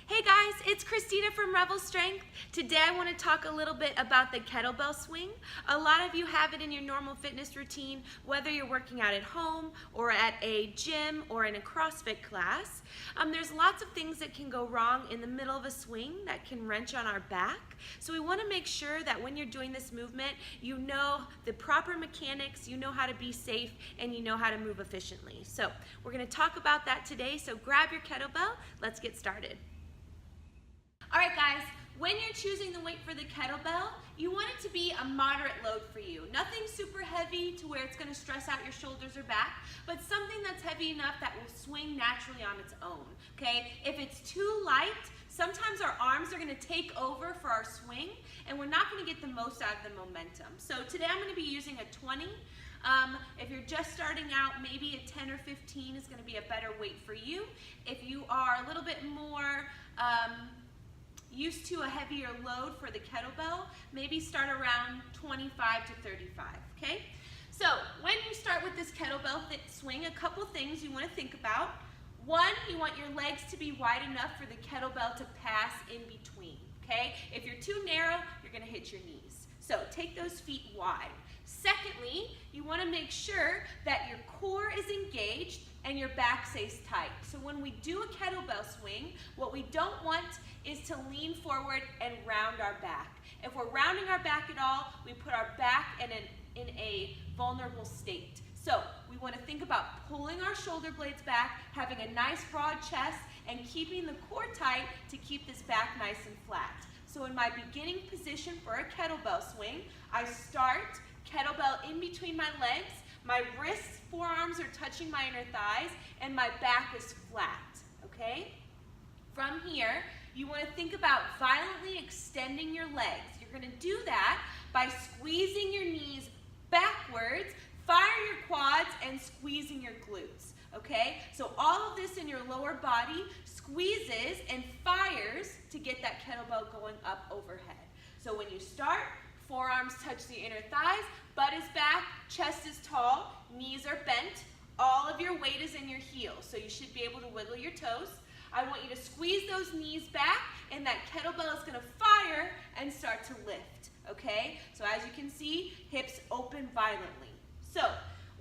Hey guys, it's Christina from Rebel Strength. Today I want to talk a little bit about the kettlebell swing. A lot of you have it in your normal fitness routine, whether you're working out at home or at a gym or in a CrossFit class. There's lots of things that can go wrong in the middle of a swing that can wrench on our back. So we want to make sure that when you're doing this movement, you know the proper mechanics, you know how to be safe, and you know how to move efficiently. So we're going to talk about that today. So grab your kettlebell, let's get started. All right guys, when you're choosing the weight for the kettlebell, you want it to be a moderate load for you. Nothing super heavy to where it's going to stress out your shoulders or back, but something that's heavy enough that will swing naturally on its own, okay? If it's too light, sometimes our arms are going to take over for our swing, and we're not going to get the most out of the momentum. So today I'm going to be using a 20. If you're just starting out, maybe a 10 or 15 is going to be a better weight for you. If you are a little bit more used to a heavier load for the kettlebell, maybe start around 25 to 35, okay? So when you start with this kettlebell swing, a couple things you want to think about. One, you want your legs to be wide enough for the kettlebell to pass in between, okay? If you're too narrow, you're going to hit your knees. So take those feet wide. Secondly, you want to make sure that your core is engaged and your back stays tight. So when we do a kettlebell swing, what we don't want is to lean forward and round our back. If we're rounding our back at all, we put our back in a vulnerable state. So we want to think about pulling our shoulder blades back, having a nice broad chest, and keeping the core tight to keep this back nice and flat. So in my beginning position for a kettlebell swing, I start kettlebell in between my legs, my wrists, forearms are touching my inner thighs, and my back is flat, okay? From here, you want to think about violently extending your legs. You're going to do that by squeezing your knees backwards, firing your quads, and squeezing your glutes, okay? So all of this in your lower body squeezes and fires to get that kettlebell going up overhead. So when you start, forearms touch the inner thighs, butt is back, chest is tall, knees are bent, all of your weight is in your heels, so you should be able to wiggle your toes. I want you to squeeze those knees back, and that kettlebell is going to fire and start to lift, okay? So as you can see, hips open violently. So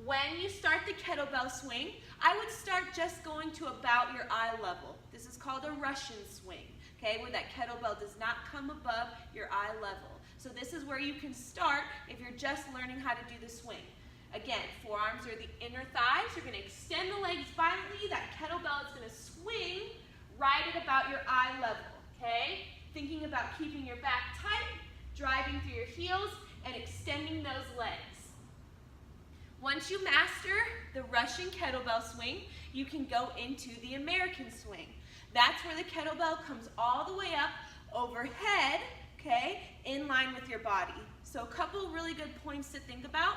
when you start the kettlebell swing, I would start just going to about your eye level. This is called a Russian swing, okay, where that kettlebell does not come above your eye level. So this is where you can start if you're just learning how to do the swing. Again, forearms are the inner thighs. You're going to extend the legs violently. That kettlebell is going to swing right at about your eye level, okay? Thinking about keeping your back tight, driving through your heels, and extending those legs. Once you master the Russian kettlebell swing, you can go into the American swing. That's where the kettlebell comes all the way up overhead, okay, in line with your body. So a couple really good points to think about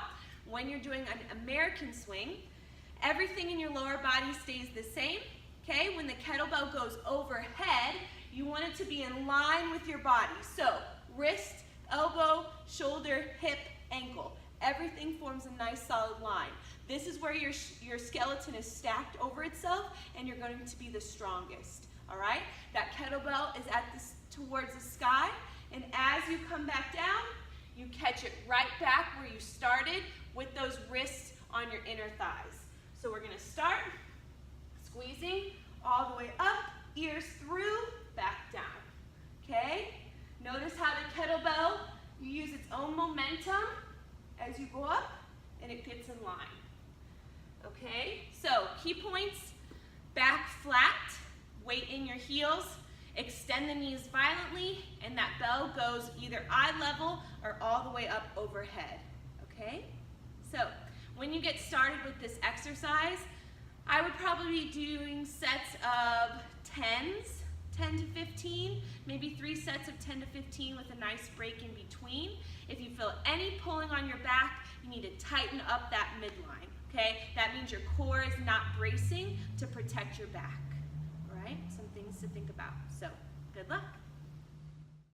when you're doing an American swing. Everything in your lower body stays the same, okay? When the kettlebell goes overhead, you want it to be in line with your body. So wrist, elbow, shoulder, hip, ankle. Everything forms a nice solid line. This is where your skeleton is stacked over itself, and you're going to be the strongest, all right? That kettlebell is towards the sky, and as you come back down, you catch it right back where you started with those wrists on your inner thighs. So we're going to start squeezing all the way up, ears through, back down, okay? Notice how the kettlebell, you use its own momentum as you go up, and it gets in line, okay? So key points, back flat, weight in your heels, extend the knees violently, and that bell goes either eye level or all the way up overhead, okay? So when you get started with this exercise, I would probably be doing sets of 10s, 10 to 15, maybe 3 sets of 10 to 15 with a nice break in between. If you feel any pulling on your back, you need to tighten up that midline, okay? That means your core is not bracing to protect your back, all right? Some things to think about. So, good luck.